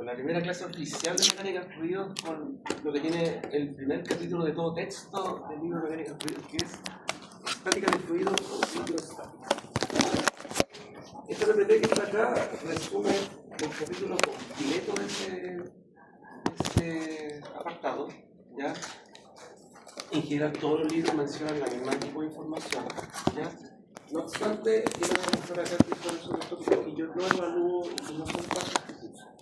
con la primera clase oficial de mecánica de fluidos, con lo que tiene el primer capítulo de todo texto del libro de mecánica de fluidos, que es estática de fluidos o hidrostática. Este PPT que está acá resume el capítulo completo de ese apartado, ¿ya? En general todos los libros mencionan la misma tipo de información, ¿ya? No obstante, quiero mostrar acá que son estos tópicos que yo no evalúo y que no son fáciles de usar.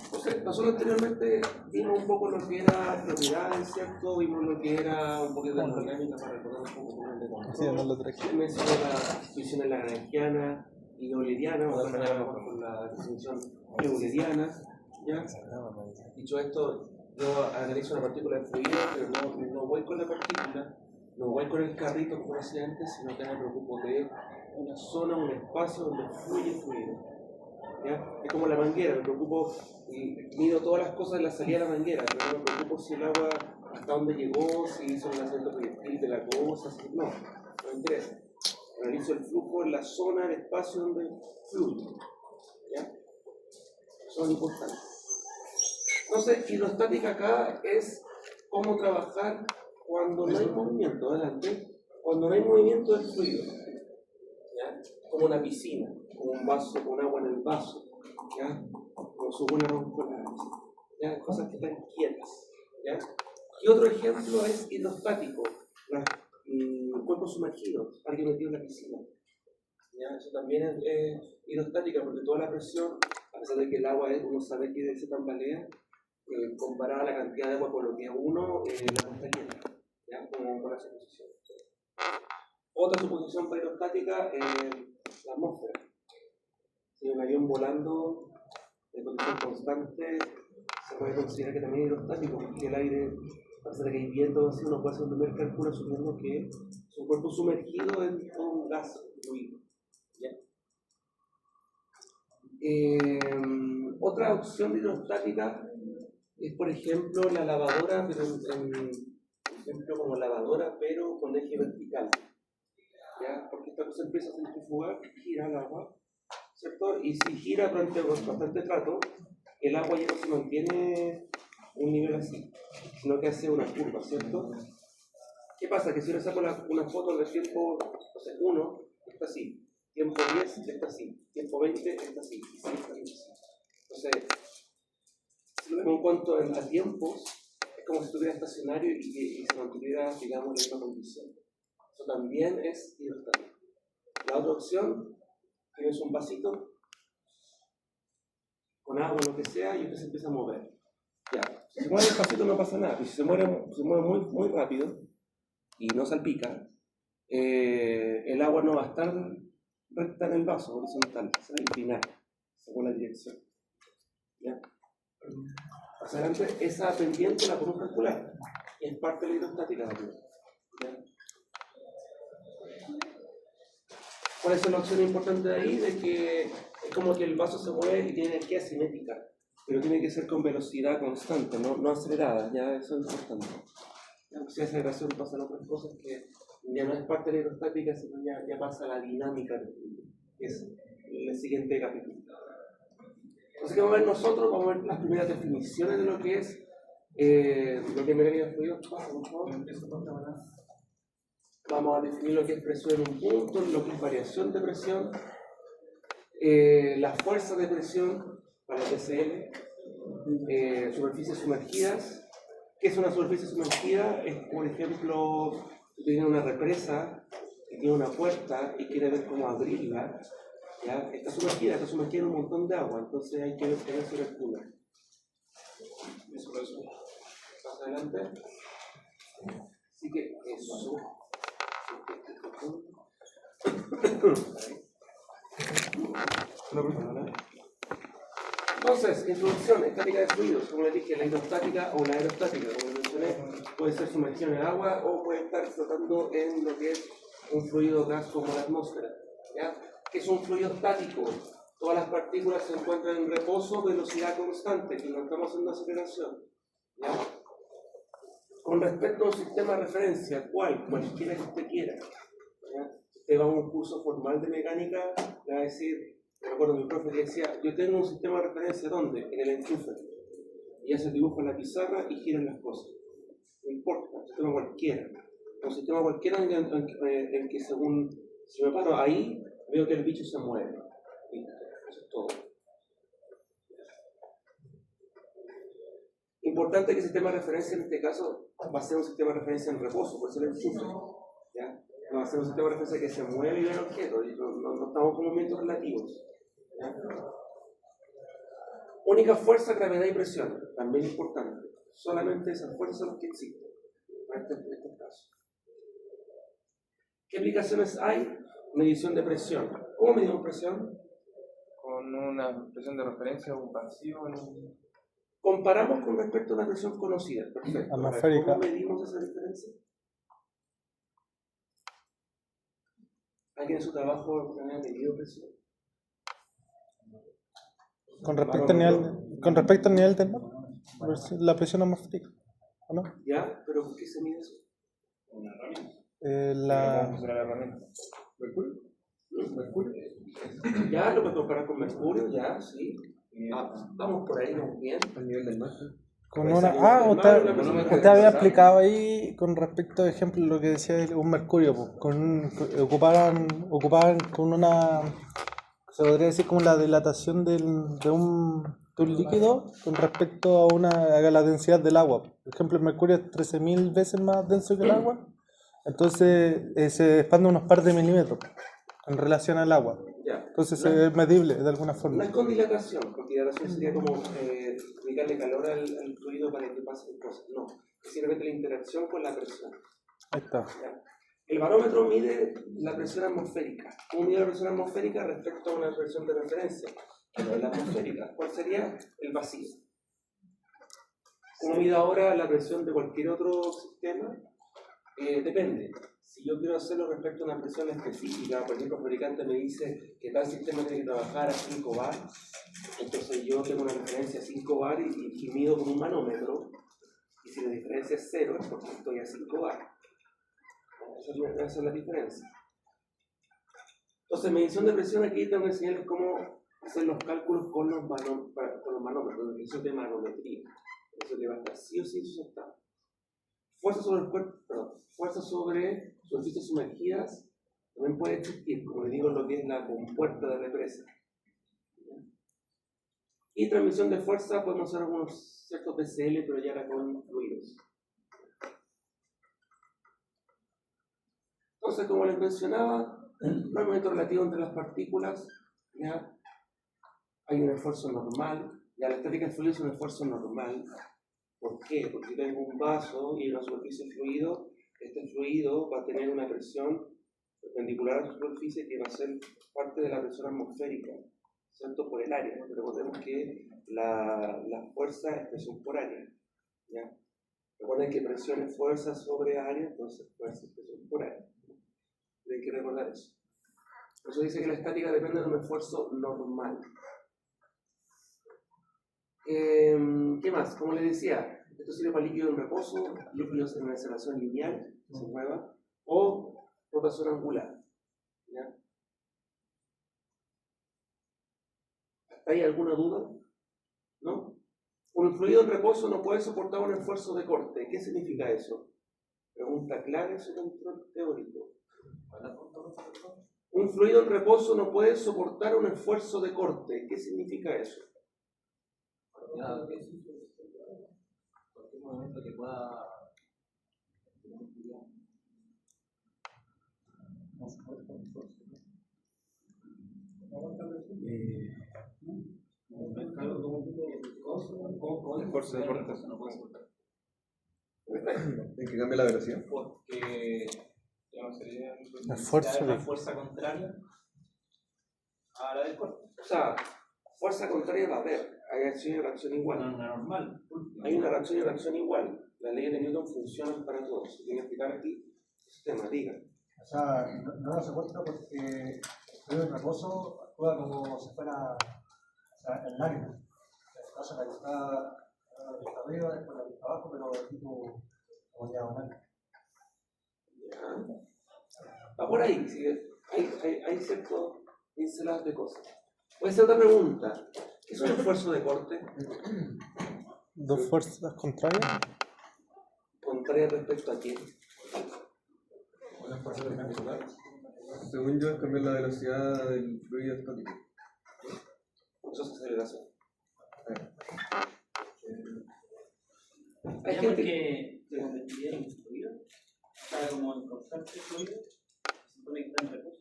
Entonces, nosotros anteriormente vimos un poco lo que era propiedades, ¿cierto? Vimos lo que era un poquito de dinámica para recordar un poco cómo es de control. Mencioné las definiciones lagrangiana y euleriana, vamos a hablar con la definición euleriana, ¿ya? Dicho esto, yo analizo una partícula de fluido, pero no voy con la partícula, no voy con el carrito como decía antes, sino que me preocupo de una zona, un espacio donde fluye el fluido. ¿Ya? Es como la manguera, me preocupo y mido todas las cosas de la salida de la manguera, pero no me preocupo si el agua hasta dónde llegó, si hizo un acento proyectil de la cosa, si no me interesa. Analizo el flujo en la zona, el espacio donde fluye. ¿Ya? Son importantes. Entonces, hidrostática acá es cómo trabajar cuando no hay movimiento, adelante, cuando no hay movimiento del fluido, ¿ya? Como una piscina, como un vaso con agua en el vaso, ¿ya? Como su buena roncolada, ¿ya? Cosas que están quietas, ¿ya? Y otro ejemplo es hidrostático, cuerpos sumergidos, alguien metido en la piscina, ¿ya? Eso también es hidrostática porque toda la presión, a pesar de que el agua uno sabe que se tambalea, comparada a la cantidad de agua por lo que uno la está llena, ¿ya? Como con la suposición. Otra suposición para hidrostática es la atmósfera. Si un avión volando en condición constante se puede considerar que también es hidrostático porque el aire, a pesar de que hay viento, así uno puede hacer un primer cálculo asumiendo que es un cuerpo sumergido en un gas fluido, ¿ya? Otra opción de hidrostática es, por ejemplo, la lavadora, pero ejemplo como lavadora, pero con eje vertical, ¿ya? Porque esta cosa empieza a centrifugar, gira el agua, ¿cierto? Y si gira durante bastante trato, el agua ya no se mantiene un nivel así, sino que hace una curva, ¿cierto? ¿Qué pasa? Que si yo le saco una foto del tiempo, no sé, 1, está así, tiempo 10 está así, tiempo 20 está así, y sigue estando así. Entonces, si lo vemos en cuanto a tiempos, es como si estuviera estacionario y se mantuviera, digamos, en la misma condición. Eso también es hidrostático. La otra opción, tienes un vasito con agua o lo que sea y usted se empieza a mover. Ya, si se mueve despacito no pasa nada, pero si se mueve muy, muy rápido y no salpica, el agua no va a estar recta en el vaso, horizontal, se va a inclinar según la dirección. ¿Ya? Más adelante, esa pendiente la podemos calcular y es parte de la hidrostática también. ¿Ya? ¿Cuál es la opción importante de ahí? De que es como que el vaso se mueve y tiene energía cinética, pero tiene que ser con velocidad constante, no acelerada, ya eso es importante. Si esa aceleración pasan otras cosas que ya no es parte de la hidrostática, sino ya pasa a la dinámica del fluido, que es el siguiente capítulo. Entonces, ¿qué vamos a ver nosotros? Vamos a ver las primeras definiciones de lo que es mecánica de fluidos. Vamos a definir lo que es presión en un punto, lo que es variación de presión, las fuerzas de presión para el TCL, superficies sumergidas. ¿Qué es una superficie sumergida? Es, por ejemplo, tiene una represa que tiene una puerta y quiere ver cómo abrirla, ¿ya? Está sumergida en un montón de agua, entonces hay que ver sobre el cooler. Eso. Más adelante. Así que eso. Entonces, introducción, estática de fluidos, como les dije, la hidrostática o la aerostática, como les mencioné, puede ser sumergido en el agua o puede estar flotando en lo que es un fluido gas como la atmósfera, ¿ya? Que es un fluido estático. Todas las partículas se encuentran en reposo, velocidad constante, y no estamos haciendo aceleración, ¿ya? Con respecto a un sistema de referencia, cualquiera que usted quiera, ¿ya? usted va a un curso formal de mecánica, le va a decir, me acuerdo mi profe que decía, yo tengo un sistema de referencia, ¿dónde? En el enchufe. Y hace el dibujo en la pizarra y giran las cosas. No importa, un sistema cualquiera. Un sistema cualquiera en que según, si me paro ahí, veo que el bicho se mueve. ¿Listo? Eso es todo. Importante que el sistema de referencia en este caso va a ser un sistema de referencia en reposo, por eso el enchufe. ¿Ya? No va a ser un sistema de referencia que se mueve y ve el objeto, y no estamos con movimientos relativos. ¿Ya? Única fuerza, gravedad y presión, también importante. Solamente esas fuerzas son las que existen en este caso. ¿Qué aplicaciones hay? Medición de presión. ¿Cómo medimos presión? Con una presión de referencia o un pasivo. Comparamos con respecto a una presión conocida. Perfecto. Atmosférica. ¿Cómo medimos esa diferencia? ¿Alguien en su trabajo ha medido presión? Con respecto al nivel del mar, la presión atmosférica, ¿o no? ¿Ya? ¿Pero por qué se mide eso? Una herramienta. La ¿Mercurio? ¿Mercurio? Ya, lo puedes comparar con mercurio, ya, sí. Vamos por ahí, vamos bien. Al nivel del mar. con una usted había explicado ahí con respecto, por ejemplo, lo que decía un mercurio, pues, ocupaban con una, se podría decir como la dilatación de un líquido con respecto a la densidad del agua. Por ejemplo, el mercurio es 13.000 veces más denso que el agua, entonces se expande unos par de milímetros en relación al agua. Ya. Entonces es medible de alguna No forma. es con dilatación, porque dilatación sería como aplicarle calor al fluido para que pasen cosas. No, es simplemente la interacción con la presión. Ahí está. ¿Ya? El barómetro mide la presión atmosférica. ¿Cómo mide la presión atmosférica respecto a una presión de referencia? Que no es la atmosférica. ¿Cuál sería? El vacío. ¿Cómo mide ahora la presión de cualquier otro sistema? Depende. Si yo quiero hacerlo respecto a una presión específica, por ejemplo, el fabricante me dice que tal sistema tiene que trabajar a 5 bar, entonces yo tengo una referencia a 5 bar y mido con un manómetro, y si la diferencia es 0 es porque estoy a 5 bar. Esa es la diferencia. Entonces, medición de presión, aquí tengo que enseñarles cómo hacer los cálculos con los manómetros, eso de manometría. Eso que va a estar sí o sí sustentado. Fuerza sobre el cuerpo, fuerza sobre superficies sumergidas también puede existir, como les digo, lo que es la compuerta de represa. Y transmisión de fuerza, podemos hacer algunos ciertos PCL, pero ya era con fluidos. Entonces, como les mencionaba, no hay movimiento relativo entre las partículas, ¿ya? Hay un esfuerzo normal, ya la estática del fluido es un esfuerzo normal. ¿Por qué? Porque tengo un vaso y una superficie de fluido, este fluido va a tener una presión perpendicular a la superficie que va a ser parte de la presión atmosférica, ¿cierto? Por el área. Recordemos que la fuerza es presión por área, ¿ya? Recuerden que presión es fuerza sobre área, entonces fuerza es presión por área. Tienen que recordar eso. Por eso dice que la estática depende de un esfuerzo normal. ¿Qué más? Como les decía, esto sirve para líquidos en reposo, líquidos en aceleración lineal, que se mueva, o rotación angular. ¿Ya? ¿Hasta ahí alguna duda? ¿No? Un fluido en reposo no puede soportar un esfuerzo de corte. ¿Qué significa eso? Pregunta clara en su control teórico. Un fluido en reposo no puede soportar un esfuerzo de corte. ¿Qué significa eso? Cualquier momento que pueda Esfuerzo de corte. no puede soportar. ¿En que cambia la velocidad? Porque sería Esfuerzo la de fuerza contraria a la del corte. O sea, fuerza contraria va a haber. Hay acción y reacción igual. No, normal. Hay una reacción y reacción igual. Las leyes de Newton funcionan para todos. Tienen que explicar aquí el sistema, diga. O sea, no se cuenta porque el fluido en reposo actúa como si fuera el lámina. Entonces la que está arriba es con la que está abajo, pero tipo como diagonal. Ya. Va por ahí. ¿Sí? hay ciertas pinceladas de cosas. Voy a hacer otra pregunta. ¿Qué es un esfuerzo de corte? ¿Dos fuerzas contrarias? ¿Contraria respecto a qué? Según yo, es cambiar la velocidad del fluido estático. Eso es aceleración. Hay Digamos gente que cuando estudiaron fluido, estaba como en constante fluido, se supone que está en reposo.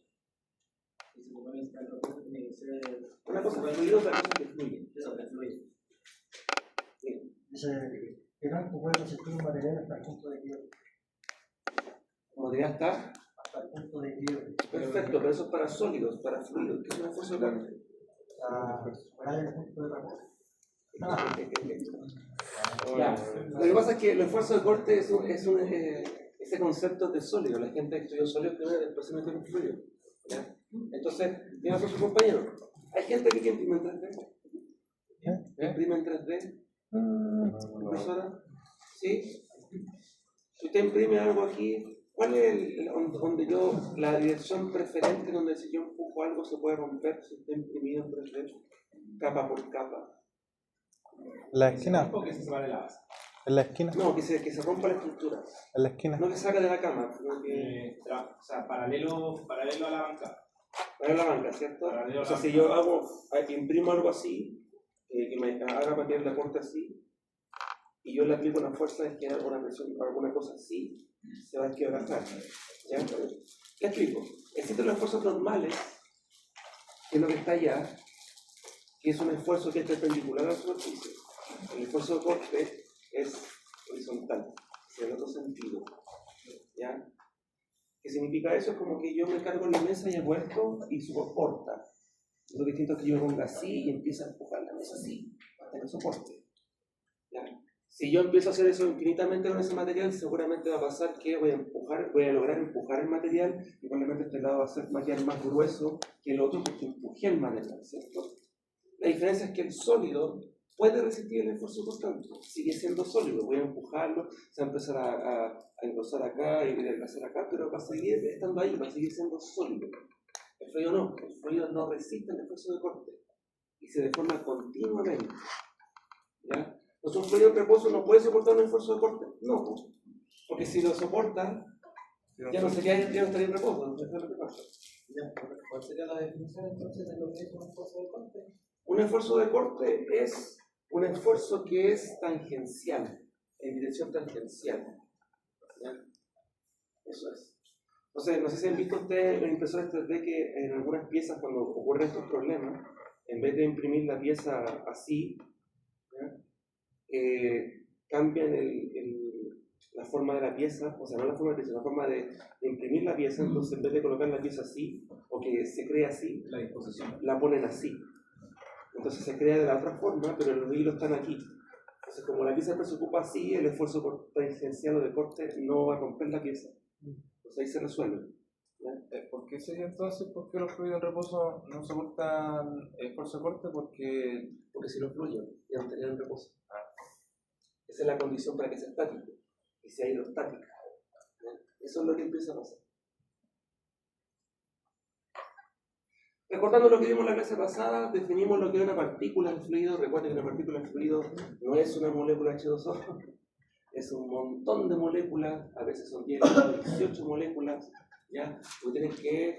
Y se supone que está en reposo tiene que ser. una cosa es fluido, otra cosa es que fluye. Eso, el fluido. Dice, ¿qué tanto puede resistir un material hasta el punto de quiebre? Como diría está, Hasta el punto de quiebre. perfecto, pero eso es para sólidos, para fluidos, que es un esfuerzo de corte. Fuera del punto de reposo. Ya. Lo que pasa es que el esfuerzo de corte ese concepto de sólido. La gente estudió sólido primero y después se metió en fluido. ¿Ya? Entonces, tiene razón su compañero. Hay gente aquí que imprime en 3D. ¿Imprime en 3D? ¿Profesora? ¿Sí? Si usted imprime algo aquí, ¿cuál es la dirección preferente donde si yo empujo algo se puede romper si está imprimido en 3D? Capa por capa. La esquina. Porque se separa la base. En la esquina. No, que se rompa la estructura. En la esquina. No que salga de la cama, sino que O sea, paralelo a la banca. para la banca, ¿cierto? Paralelo a O la sea, si yo imprimo algo así, que me haga patear la puerta así, y yo le aplico una fuerza de que alguna presión o alguna cosa así, se va a quebrantar. ¿Ya? ¿Qué explico? Existen los esfuerzos normales, que es lo que está allá, que es un esfuerzo que es perpendicular a la superficie. El esfuerzo de corte es horizontal, en el otro sentido. ¿Ya? ¿Qué significa eso? Es como que yo me cargo en la mesa y he vuelto y soporta. Lo distinto es que yo me ponga así y empiezo a empujar la mesa así, hasta que soporte. ¿Ya? Si yo empiezo a hacer eso infinitamente con ese material, seguramente va a pasar que voy a lograr empujar el material y probablemente este lado va a ser material más grueso que el otro porque empujé el material, ¿cierto? La diferencia es que el sólido puede resistir el esfuerzo constante, sigue siendo sólido, voy a empujarlo, se va a empezar a engrosar acá y a hacer acá, pero va a seguir estando ahí, va a seguir siendo sólido. El fluido no resiste el esfuerzo de corte y se deforma continuamente. ¿Ya? Entonces un fluido en reposo no puede soportar un esfuerzo de corte, no, porque si lo soporta, ya no estaría en reposo, eso es lo que pasa. ¿Cuál sería la definición entonces de lo que es un esfuerzo de corte? Un esfuerzo de corte es un esfuerzo que es tangencial, en dirección tangencial. ¿Ya? Eso es. Entonces, no sé si han visto ustedes en impresoras 3D que en algunas piezas, cuando ocurren estos problemas, en vez de imprimir la pieza así, cambian la forma de la pieza, o sea, no la forma de la pieza, la forma de imprimir la pieza. Entonces, en vez de colocar la pieza así, o que se crea así, La disposición. la ponen así. Entonces se crea de la otra forma, pero los hilos están aquí. Entonces, como la pieza se ocupa así, el esfuerzo tangencial o de corte no va a romper la pieza. Entonces ahí se resuelve. ¿Ya? ¿Por qué sería entonces? ¿Por qué los fluidos en reposo no soportan esfuerzo de corte? Porque Porque si no fluye, ya no estaría en reposo. Esa es la condición para que sea estático, que sea hidrostática. ¿Ya? Eso es lo que empieza a pasar. Recordando lo que vimos en la clase pasada, definimos lo que es una partícula en fluido. Recuerden que una partícula en fluido no es una molécula H2O, es un montón de moléculas, a veces son 10, 18 moléculas, ¿ya? Tienen que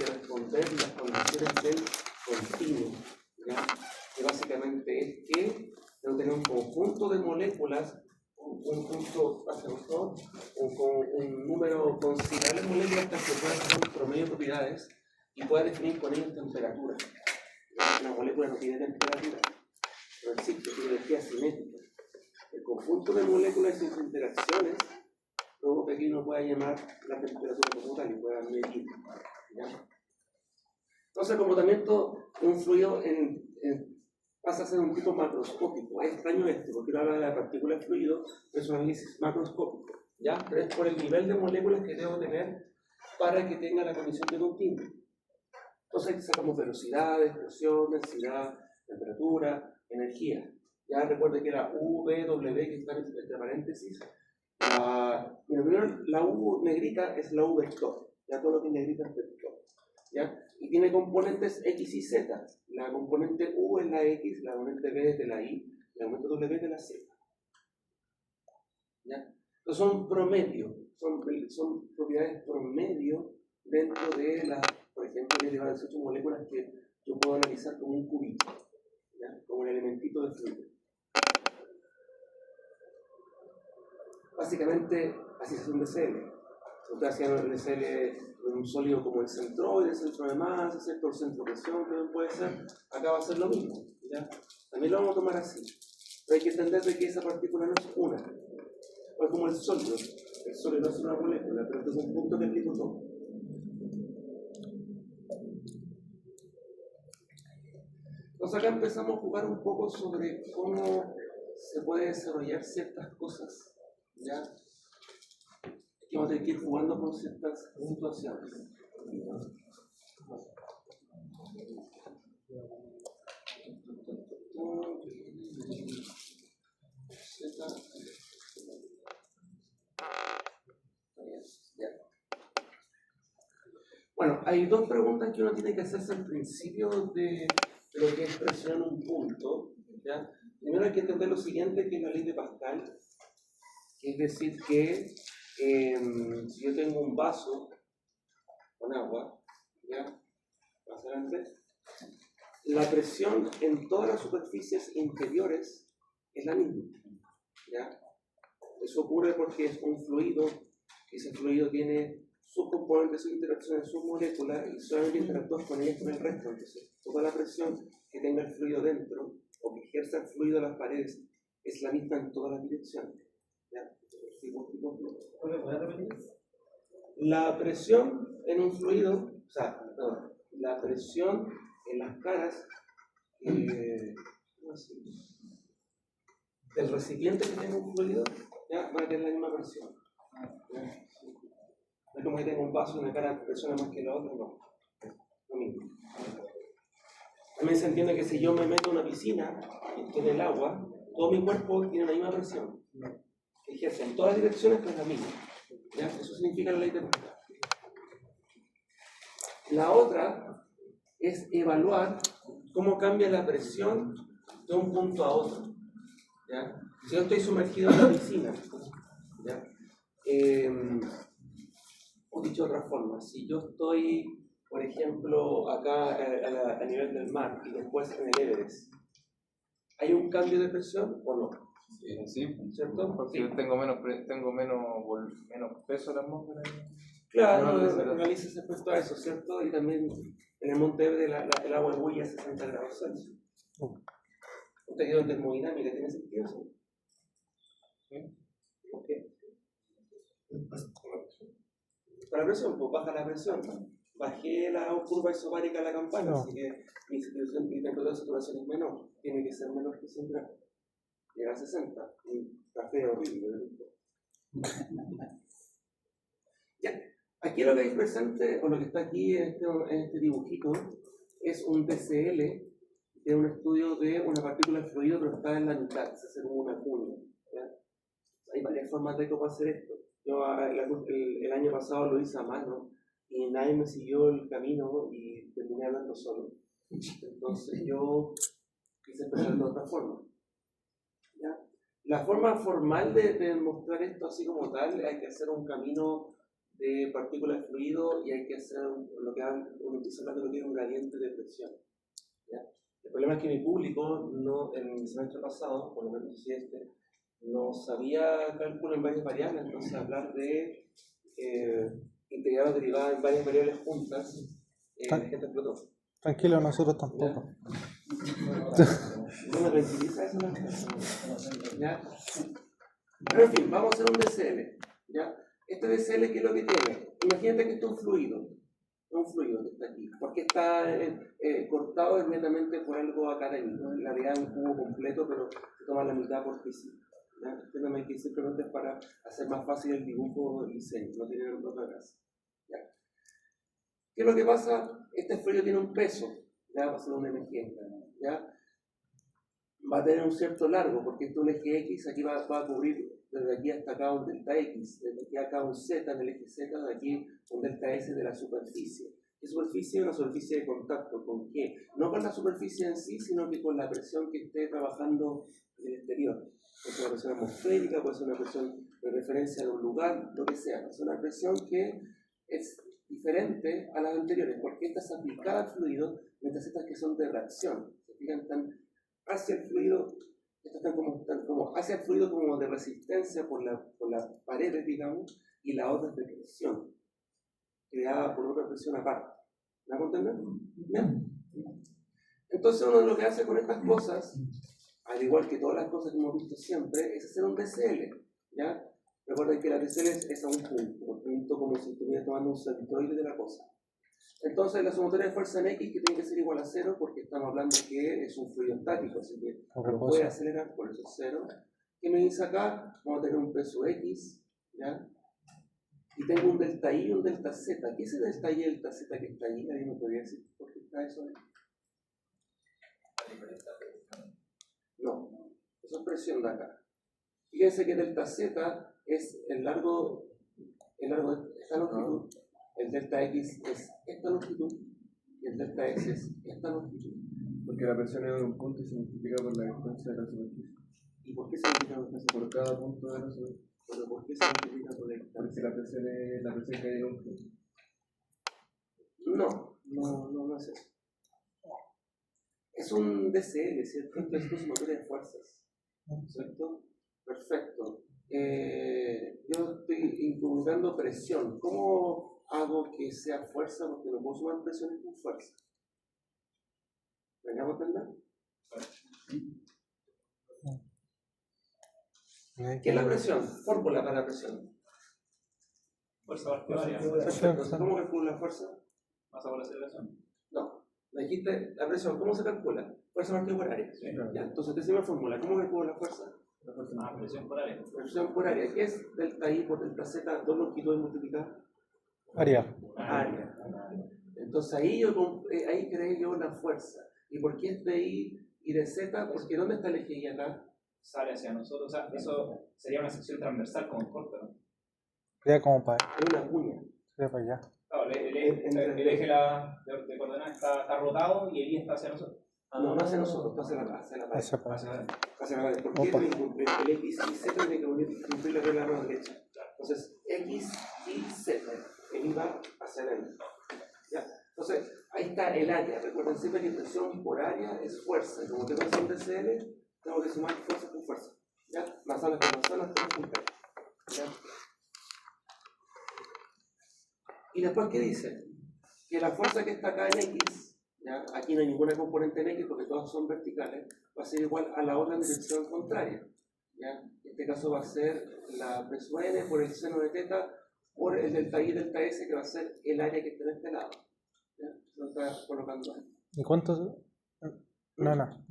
responder las condiciones del continuo, ¿ya? Que básicamente es que debo tener un conjunto de moléculas, un número considerable de moléculas hasta que pueda tener un promedio de propiedades y pueda definir con ellos temperatura. Una molécula no tiene temperatura, no existe, tiene energía cinética. El conjunto de moléculas y sus interacciones provoca que uno pueda llamar la temperatura como tal y pueda medir. ¿Ya? Entonces, el comportamiento de un fluido pasa a ser un tipo macroscópico. Es extraño esto, porque uno habla de la partícula de fluido, es un análisis macroscópico, ¿ya? Pero es por el nivel de moléculas que debo tener para que tenga la condición de continuo. Entonces sacamos velocidades, presión, densidad, temperatura, energía. Ya recuerde que la V, W, que están entre paréntesis, la U negrita es la U vector. ya todo lo que es negrita es vector, ¿ya? Y tiene componentes X y Z. La componente U es la X, la componente B es de la Y, la componente W es de la Z. ¿Ya? Entonces son promedio, son propiedades promedio dentro de las, por ejemplo, de las 18 moléculas que yo puedo analizar como un cubito, ¿ya? Como un elementito de fluido. Básicamente, así se hace un DCL. Ustedes hacían el DCL en un sólido como el centroide, el centro de masa, ¿cierto? El centro de presión, que puede ser. Acá va a ser lo mismo, ¿ya? También lo vamos a tomar así. Pero hay que entender de que esa partícula no es una. Es como el sólido. El sólido no es una molécula, pero este es un punto que explico todo. Entonces acá empezamos a jugar un poco sobre cómo se puede desarrollar ciertas cosas, ¿ya? Aquí vamos a tener que ir jugando con ciertas situaciones. Bueno, hay dos preguntas que uno tiene que hacerse al principio de lo que es presionar un punto, ¿ya? Primero hay que entender lo siguiente, que es la ley de Pascal, es decir, que si yo tengo un vaso con agua, ¿ya? Más adelante, la presión en todas las superficies interiores es la misma, ¿ya? Eso ocurre porque es un fluido, ese fluido tiene sus componentes, sus interacciones, sus moléculas y solamente interactúa con ellas con el resto. Entonces, toda la presión que tenga el fluido dentro o que ejerza el fluido a las paredes es la misma en todas las direcciones. ¿Ya? ¿Puedes repetir? La presión en un fluido, o sea, no, la presión en las caras del recipiente que tenga un fluido, ya va a tener la misma presión. ¿Ya? No es como que tenga un vaso y una cara presiona más que la otra, no. Lo mismo. También se entiende que si yo me meto en una piscina y tiene el agua, todo mi cuerpo tiene la misma presión. Ejerce en todas las direcciones, pero es la misma. ¿Ya? Eso significa la ley de Pascal. La otra es evaluar cómo cambia la presión de un punto a otro. ¿Ya? Si yo estoy sumergido en la piscina, ¿ya? O dicho de otra forma, si yo estoy, por ejemplo, acá a nivel del mar y después en el Everest, ¿hay un cambio de presión o no? Sí, ¿Cierto? porque Sí. tengo menos peso en la atmósfera. Claro, No, realiza respecto a eso, ¿cierto? Y también en el Monte Everest el agua hervía a 60 grados Celsius. Usted quedó en termodinámica, ¿tiene sentido eso? Sí. ¿Por qué? Para la presión, pues baja la presión. Bajé la curva isobárica de la campana, No. así que mi temperatura de saturación es menor. Tiene que ser menor que 100 grados. Llega a 60. Está feo, horrible. Ya. Aquí lo que hay presente, o lo que está aquí en este dibujito, es un DCL, que es un estudio de una partícula de fluido, pero está en la mitad, se hace como una cuña. ¿Ya? Hay varias formas de cómo hacer esto. Yo el año pasado lo hice a mano y nadie me siguió el camino y terminé hablando solo. Entonces yo quise empezar de otra forma. ¿Ya? La forma formal de mostrar esto así como tal, hay que hacer un camino de partículas de fluido y hay que hacer lo que uno empieza hablando de lo que es un gradiente de presión. ¿Ya? El problema es que mi público, en el semestre pasado, por lo menos si no sabía cálculo en varias variables, entonces hablar de integrar o derivar en varias variables juntas, la gente explotó. Tranquilo, nosotros tampoco. No me tranquiliza eso, ¿ya? Pero en fin, vamos a hacer un DCL, ¿ya? Este DCL, ¿qué es lo que tiene? Imagínate que esto es un fluido que está aquí, porque está cortado inmediatamente por algo académico, en realidad es un cubo completo, pero se toma la mitad por física. Entiéndame que simplemente es para hacer más fácil el dibujo del diseño, no tiene otra gracia. ¿Ya? ¿Qué es lo que pasa? Este fluido tiene un peso, ¿ya? Va a ser un ejemplo, ¿ya? Va a tener un cierto largo, porque esto es un eje X, aquí va a cubrir desde aquí hasta acá un delta X, desde aquí acá un Z en el eje Z, de aquí un delta S de la superficie. ¿Qué superficie? Una superficie de contacto. ¿Con qué? No con la superficie en sí, sino que con la presión que esté trabajando en el exterior. Puede ser una presión atmosférica, puede ser una presión de referencia de un lugar, lo que sea. Es una presión que es diferente a las anteriores, porque esta es aplicada al fluido, mientras estas que son de reacción. Se fijan, están hacia el fluido, estas están como hacia el fluido como de resistencia por las paredes, digamos, y la otra es de presión, creada por otra presión aparte. ¿Me hago entender? ¿Bien? Entonces uno lo que hace con estas cosas, al igual que todas las cosas que hemos visto siempre, es hacer un DCL, ¿ya? Recuerden que la DCL es a un punto como si estuviera tomando un centroide de la cosa. Entonces la sumatoria de fuerza en X que tiene que ser igual a 0 porque estamos hablando que es un fluido estático, así que no puede acelerar, por eso es 0. ¿Qué me dice acá? Vamos a tener un peso X, ¿ya? Y tengo un delta I y un delta Z. ¿Qué es el delta I y el delta Z que está ahí? ¿Alguien me podría decir por qué está eso ahí? No, eso es presión de acá. Fíjense que delta Z es el largo de esta longitud, el delta X es esta longitud y el delta X es esta longitud. Porque la presión es en un punto y se multiplica por la distancia de la superficie. ¿Y por qué se multiplica Por cada punto de la superficie. ¿Pero por qué se multiplica por la Porque distancia? la presión que hay en un punto. No es eso. Es un DCL, ¿cierto? Entonces esto es sumatoria de fuerzas. ¿Cierto? Perfecto. Yo estoy incluyendo presión. ¿Cómo hago que sea fuerza? Porque no puedo sumar presiones con fuerza. ¿Me acabo de entender? ¿Qué es la presión? Fórmula para la presión. Fuerza particular. Perfecto. ¿Cómo calculo la fuerza? Masa por aceleración. No. Me dijiste la presión. ¿Cómo se calcula? Fuerza partido por área. Sí. Ya, entonces decimos fórmula. ¿Cómo calculo la fuerza? Presión por área. Presión por área. ¿Qué es delta I por delta Z? Dos longitudes multiplicadas. Área. Área. Entonces ahí creé yo la fuerza. ¿Y por qué es de I y de Z? Porque ¿dónde está el eje Y acá? Sale hacia nosotros. O sea, eso sería una sección transversal como corta, ¿no? Sería como para Es una cuña. sería para allá. Claro, el eje de coordenadas está rotado y el I está hacia nosotros. No hacia nosotros, está hacia la pared. Hacia para allá. Hacia la pared. ¿Por qué tiene que cumplir? El X y Z tiene que cumplir la regla de la mano derecha. Entonces, X y Z. El I va hacia adentro. ¿Ya? Entonces, ahí está el área. Recuerden siempre que presión por área es fuerza. Y como tengo un DCL, tengo que sumar fuerza con fuerza. ¿Ya? Manzanas con manzanas, tengo que cumplir. ¿Ya? Y después, ¿qué dice? Que la fuerza que está acá en X, ¿ya? Aquí no hay ninguna componente en X porque todas son verticales, va a ser igual a la otra en dirección contraria. ¿Ya? En este caso va a ser la peso n por el seno de teta por el delta I y delta S, que va a ser el área que está en este lado. ¿Ya? Lo está colocando ahí. ¿Y cuántos? No.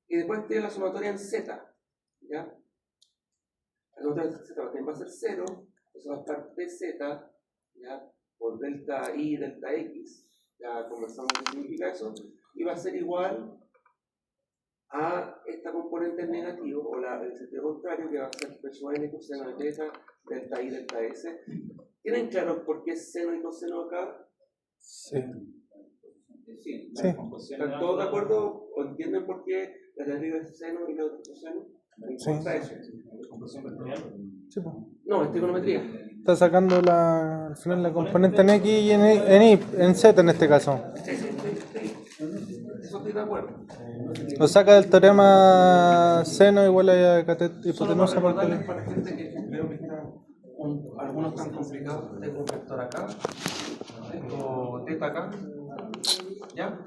Y después tiene la sumatoria en Z. ¿Ya? La sumatoria en Z va a ser 0, eso va a estar PZ, ¿ya? Por delta I y delta X, ya conversamos qué significa eso, y va a ser igual a esta componente en negativo, o el sentido contrario, que va a ser peso n coseno de teta, delta I, delta S. ¿Tienen claro por qué es seno y coseno acá? Sí. Sí. Sí. ¿Están todos de acuerdo o entienden por qué la de arriba es seno y la otra es coseno? ¿Me Sí. importa eso? Composición vectorial. Sí, pues. No, es trigonometría. Está sacando al final la componente en X y en Z en este caso. Sí. Eso estoy de acuerdo. Lo saca del teorema seno igual a cateto Solo para hipotenusa por recordarles para la gente que creo que algunos están complicados. Tengo un vector acá, tengo teta acá, ¿ya?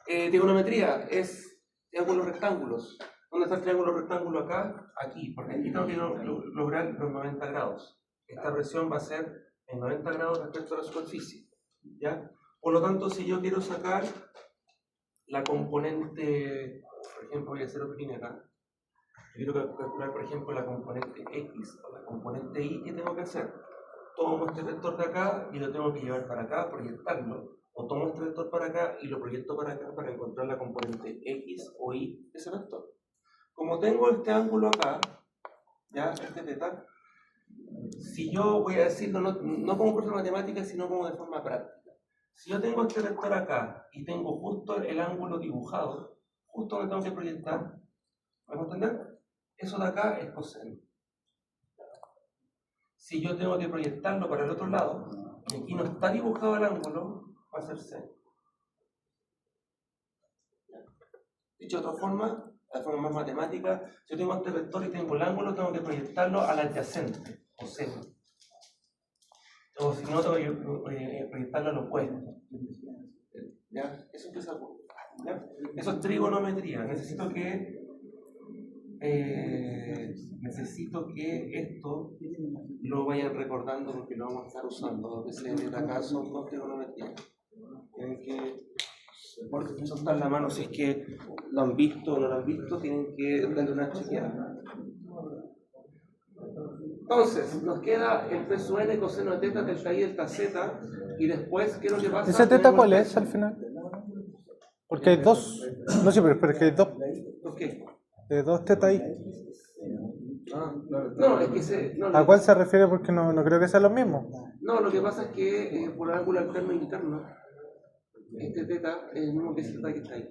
Trigonometría es triángulos rectángulos. ¿Dónde está el triángulo rectángulo acá? Aquí, porque aquí tengo que lograr los 90 grados. Esta presión va a ser en 90 grados respecto a la superficie, ¿ya? Por lo tanto, si yo quiero sacar la componente, por ejemplo, voy a hacer otra línea acá. Yo quiero calcular, por ejemplo, la componente X o la componente Y, ¿qué tengo que hacer? Tomo este vector de acá y lo tengo que llevar para acá, proyectarlo. O tomo este vector para acá y lo proyecto para acá para encontrar la componente X o Y de ese vector. como tengo este ángulo acá, ya, este teta, si yo voy a decirlo no como curso de matemáticas, sino como de forma práctica. Si yo tengo este vector acá y tengo justo el ángulo dibujado, justo donde tengo que proyectar, ¿podemos entender? Eso de acá es coseno. Si yo tengo que proyectarlo para el otro lado, y aquí no está dibujado el ángulo, va a ser seno. Dicho de otra forma, de forma más matemática, si yo tengo este vector y tengo el ángulo, tengo que proyectarlo al adyacente, o seno. O si no, tengo que proyectarlo al opuesto. ¿Ya? Eso es algo. ¿Ya? Eso es trigonometría. Necesito que esto lo vayan recordando porque lo vamos a estar usando. Lo que se le da acá son dos trigonometrías. Tienen que soltar la mano si es que lo han visto o no lo han visto, tienen que darle una chequeada. Entonces, nos queda el P sub n coseno de teta, delta i, delta z, y después, ¿qué es lo que pasa? ¿Ese teta cuál es al final? Porque hay dos. No sé, pero es que hay dos. ¿Por qué? De dos teta i. No, es que ¿A cuál se refiere? Porque no creo que sea lo mismo. No, lo que pasa es que por ángulo alterno interno, este teta es el mismo que ese teta que está ahí.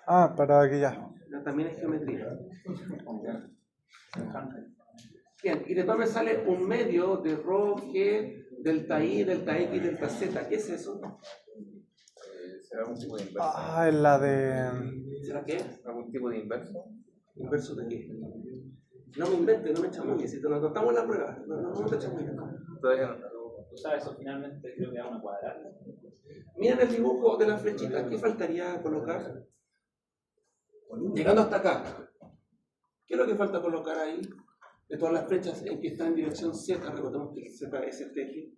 Ah, para que ya. También es geometría. Bien, y después me sale un medio de rho g, delta i, delta x, delta z. ¿Qué es eso? ¿Será algún tipo de inverso? Ah, es la de. ¿Será qué? ¿Algún tipo de inverso? ¿Inverso de qué? No me inventes, no me chamulles. Si te lo contamos en la prueba, no te chamulles. Todavía no. Tú sabes, eso finalmente creo que da una cuadrada. Miren el dibujo de las flechitas. ¿Qué faltaría colocar? Llegando hasta acá. ¿Qué es lo que falta colocar ahí? De todas las flechas en que están en dirección Z, recordemos que Z es este eje.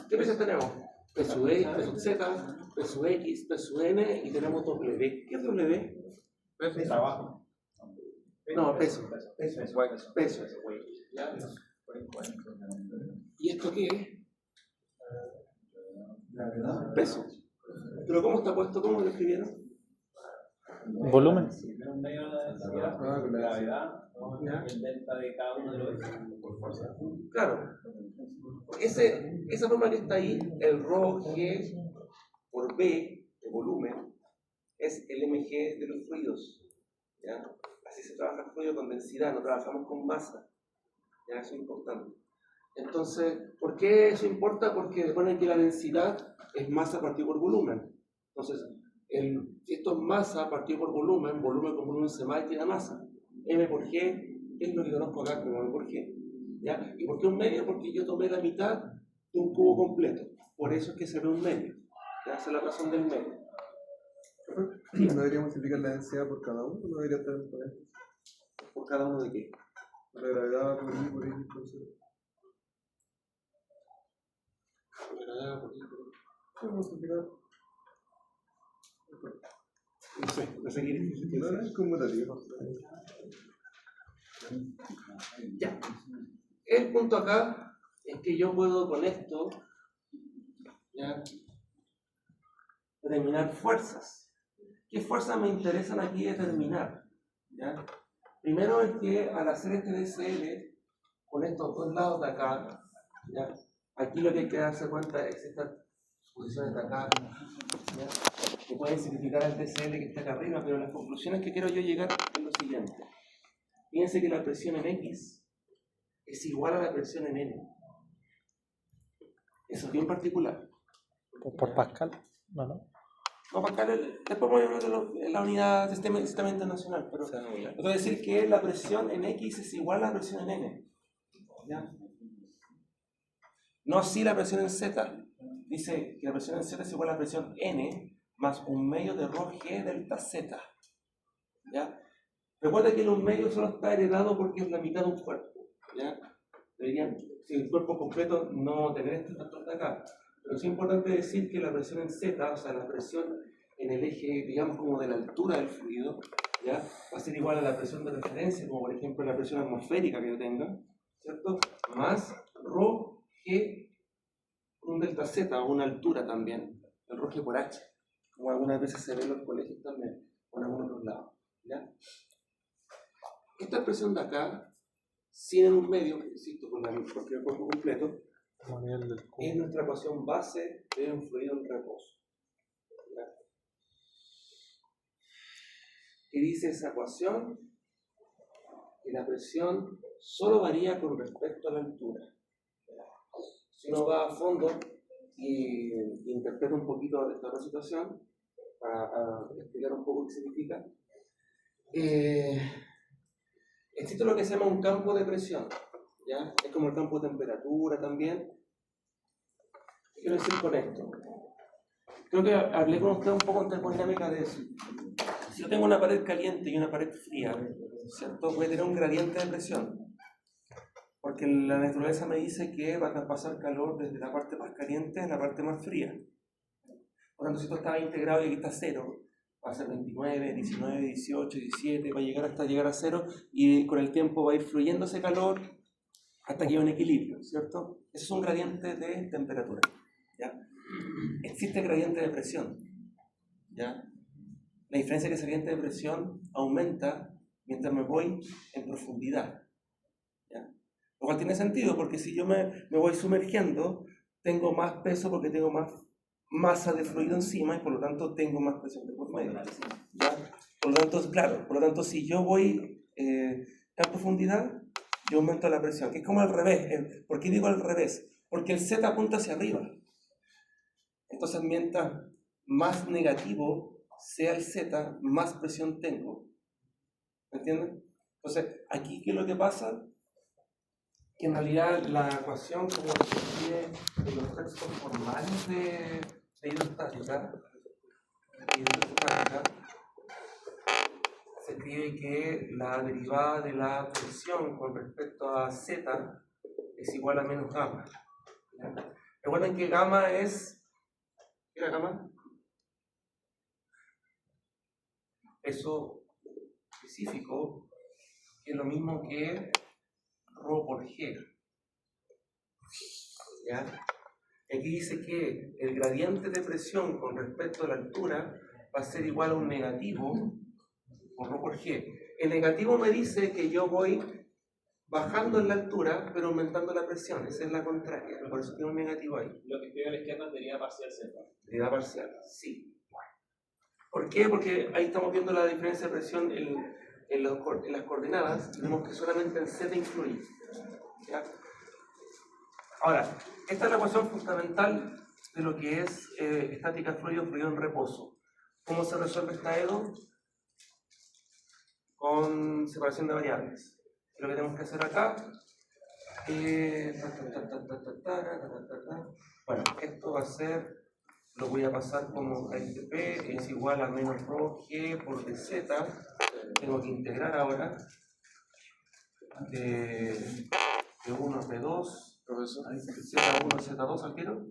¿Qué flechas tenemos? P sub E, P sub Z, P sub X, P sub N y tenemos W. ¿Qué es W? Trabajo. No, peso. Peso. ¿Ya? ¿Y esto qué es? Peso. ¿Pero cómo está puesto? ¿Cómo lo escribieron? Volumen. Un medio de densidad, gravedad, el delta de cada uno de los ejes. Claro. Esa forma que está ahí, el rho G por B de volumen, es el mg de los fluidos. ¿Ya? Así se trabaja el fluido con densidad, no trabajamos con masa. ¿Ya? Eso es importante. Entonces, ¿por qué eso importa? Porque recuerden que la densidad es masa partido por volumen. Entonces, si esto es masa partido por volumen con volumen se multiplica la masa. M por G es lo que conozco acá como M por G. ¿Ya? ¿Y por qué un medio? Porque yo tomé la mitad de un cubo completo. Por eso es que se ve un medio. ¿Ya? Esa es la razón del medio. ¿No deberíamos multiplicar la densidad por cada uno? ¿No debería estar por ahí? ¿Por cada uno de qué? La gravedad por I, por X, por Z. Podemos multiplicar. No sé, no sé qué es. No, es conmutativo. Ya. El punto acá es que yo puedo con esto, ¿ya?, determinar fuerzas. ¿Qué fuerzas me interesan aquí determinar? ¿Ya? Primero es que al hacer este DCL, con estos dos lados de acá, ¿ya?, aquí lo que hay que darse cuenta es estas posiciones de acá, ¿ya?, que pueden significar el DCL que está acá arriba, pero las conclusiones que quiero yo llegar es lo siguiente. Fíjense que la presión en X es igual a la presión en N. Eso es bien particular. Por Pascal. No. No, Pascal, después voy a hablar de la unidad del sistema internacional, pero quiero decir que la presión en X es igual a la presión en N. ¿Ya? No así la presión en Z. Dice que la presión en Z es igual a la presión N más un medio de rho G delta Z. ¿Ya? Recuerda que el un medio solo está heredado porque es la mitad de un cuerpo. ¿Ya? Deberían, si el cuerpo completo no tener este factor de acá. Pero es importante decir que la presión en Z, o sea, la presión en el eje, digamos, como de la altura del fluido, ¿ya?, va a ser igual a la presión de referencia, como por ejemplo la presión atmosférica que yo tenga, ¿cierto? Más rho G un delta Z o una altura también, el Rg por H, como algunas veces se ve en los colegios también, o en algunos otros lados. ¿Ya? Esta expresión de acá, sin un medio, insisto, con cualquier cuerpo completo, es nuestra ecuación base de un fluido en reposo. ¿Ya? ¿Qué dice esa ecuación? Que la presión solo varía con respecto a la altura. Si uno va a fondo y interpreta un poquito esta otra situación, para explicar un poco qué significa, existe lo que se llama un campo de presión, ¿ya? Es como el campo de temperatura también. ¿Qué quiero decir con esto? Creo que hablé con usted un poco en termodinámica de eso. Si yo tengo una pared caliente y una pared fría, ¿cierto? Puede tener un gradiente de presión, porque la naturaleza me dice que va a traspasar calor desde la parte más caliente a la parte más fría. Por lo tanto, si esto está integrado y aquí está 0, va a ser 29, 19, 18, 17, va a llegar hasta llegar a 0 y con el tiempo va a ir fluyendo ese calor hasta que llegue a un equilibrio, ¿cierto? Eso es un gradiente de temperatura, ¿ya? Existe el gradiente de presión, ¿ya? La diferencia es que ese gradiente de presión aumenta mientras me voy en profundidad, ¿ya? Lo cual tiene sentido, porque si yo me voy sumergiendo, tengo más peso porque tengo más masa de fluido encima y por lo tanto tengo más presión de por medio, ¿ya? Por lo tanto, claro, por lo tanto si yo voy a profundidad, yo aumento la presión, que es como al revés. ¿Por qué digo al revés? Porque el Z apunta hacia arriba. Entonces, mientras más negativo sea el Z, más presión tengo. ¿Me entienden? Entonces, aquí, ¿qué es lo que pasa? Que en realidad la ecuación, como se escribe en los textos formales de hidrostática, se escribe que la derivada de la presión con respecto a Z es igual a menos gamma. ¿Ya? Recuerden que gamma es... ¿Qué era gamma? Peso específico, que es lo mismo que Rho por G. ¿Ya? Aquí dice que el gradiente de presión con respecto a la altura va a ser igual a un negativo por Rho por G. El negativo me dice que yo voy bajando en la altura, pero aumentando la presión. Esa es la contraria, por eso tiene un negativo ahí. Lo que escribe a la izquierda es derivada parcial Z. Derivada parcial, sí. ¿Por qué? Porque ahí estamos viendo la diferencia de presión en las coordenadas. Vemos que solamente en Z influye. ¿Ya? Ahora, esta es la ecuación fundamental de lo que es estática fluido en reposo. ¿Cómo se resuelve esta EDO? Con separación de variables. Lo que tenemos que hacer acá, bueno, esto va a ser, lo voy a pasar como ATP, es igual a menos Rho G por dz. Tengo que integrar ahora de 1 a P2, profesor, Z1 a Z2 al tiro.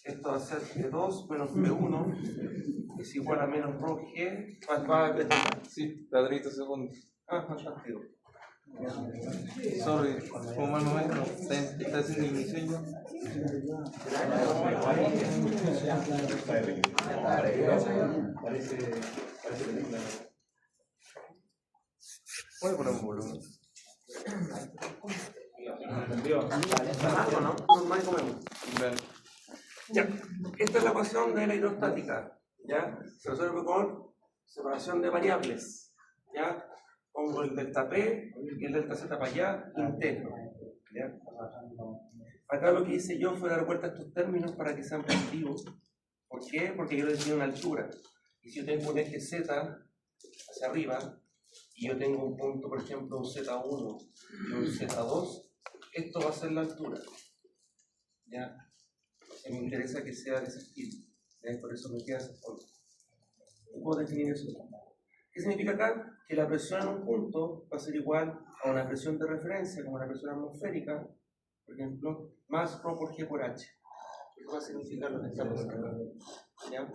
Esto va a ser P2 menos P1 es igual a menos Rho G. ¿Va a ver? Sí, ladrito segundo. Ah, fantástico. Sorry, como mal momento, está haciendo el diseño. Voy a poner un volumen. ¿Entendió? ¿O no? Normal comemos. Ya, esta es la ecuación de la hidrostática. ¿Ya? Se resuelve con separación de variables. ¿Ya? Pongo el delta P y el delta Z para allá, integro. ¿Ya? Acá lo que hice yo fue dar vuelta a estos términos para que sean positivos. ¿Por qué? Porque yo defino una altura. Y si yo tengo un eje Z hacia arriba, y yo tengo un punto, por ejemplo, un Z1 y un Z2, esto va a ser la altura. ¿Ya? Y me interesa que sea de ese estilo. ¿Ya? Por eso me queda esa forma. ¿Cómo puedo definir eso? ¿Qué significa acá? Que la presión en un punto va a ser igual a una presión de referencia, como la presión atmosférica, por ejemplo, más Rho por G por H. Eso va a significar lo que estamos acá. ¿Ya?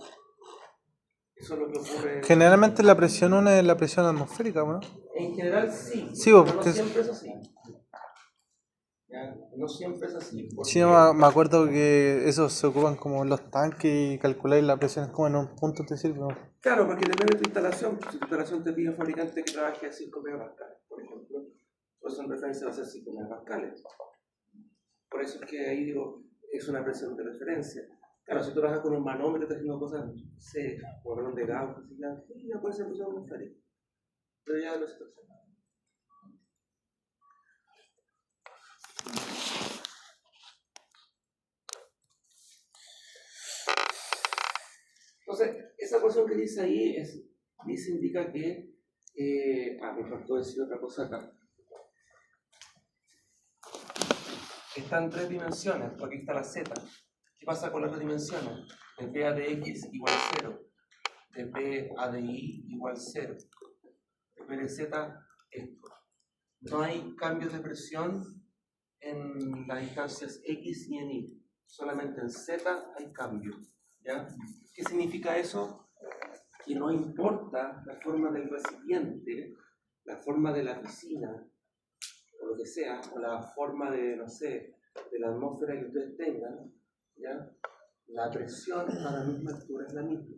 Eso es lo que ocurre. Generalmente la presión 1 es la presión atmosférica, ¿no? En general sí. Sí, pero porque no siempre es así. ¿ya? No siempre es así. Sí, me acuerdo que esos se ocupan como en los tanques y calculáis la presión como en un punto te sirve, ¿no? Claro, porque depende de tu instalación. Si tu instalación te pide un fabricante que trabaje a 5 megapascales, por ejemplo, pues en referencia va a ser 5 megapascales. Por eso es que ahí digo, es una presión de referencia. Claro, si tú trabajas con un manómetro, estás haciendo cosas, no sé, como balón de Gauss, así ya puede ser presión atmosférica. Pero ya no es situación. Entonces, esa ecuación que dice ahí indica que. Me faltó decir otra cosa acá. Está en 3 dimensiones, porque está la z. ¿Qué pasa con las 2 dimensiones? De P a de x igual 0, de P a de y igual 0, de P de z esto. No hay cambios de presión en las distancias x y en y, solamente en z hay cambios. ¿Ya? ¿Qué significa eso? Que no importa la forma del recipiente, la forma de la piscina, o lo que sea, o la forma de, no sé, de la atmósfera que ustedes tengan, ¿ya? La presión a la misma altura es la misma.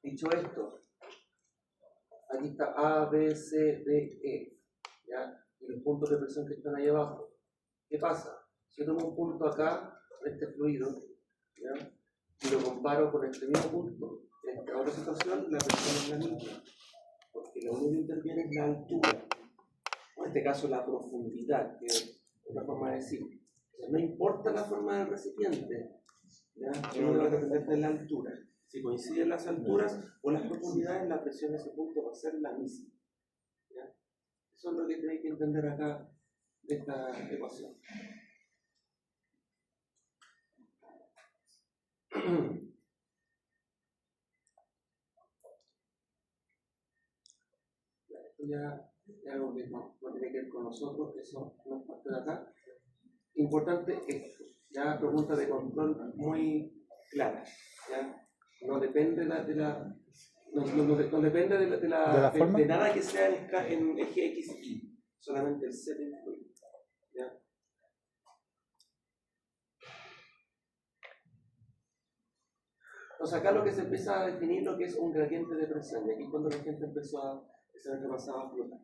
Dicho esto, aquí está A, B, C, D, E, ¿ya? Y los puntos de presión que están ahí abajo. ¿Qué pasa? Si yo tomo un punto acá, en este fluido, ¿ya? Y lo comparo con este mismo punto, en esta otra situación, la presión es la misma, porque lo único que interviene es la altura, o en este caso la profundidad, que es una forma de decir. Entonces, no importa la forma del recipiente, ¿ya? Uno va a depender de la altura. Si coinciden las alturas o las profundidades, la presión de ese punto va a ser la misma, ¿ya? Eso es lo que tenéis que entender acá de esta ecuación. Esto ya es algo que no tiene que ver con nosotros, eso no es parte de acá. Importante esto, ya pregunta de control muy clara, ¿ya? No depende no depende de nada que sea en eje X y Y, solamente el Z influye, ¿ya? Entonces acá lo que se empieza a definir lo que es un gradiente de presión, y aquí es cuando la gente empezó a flotar,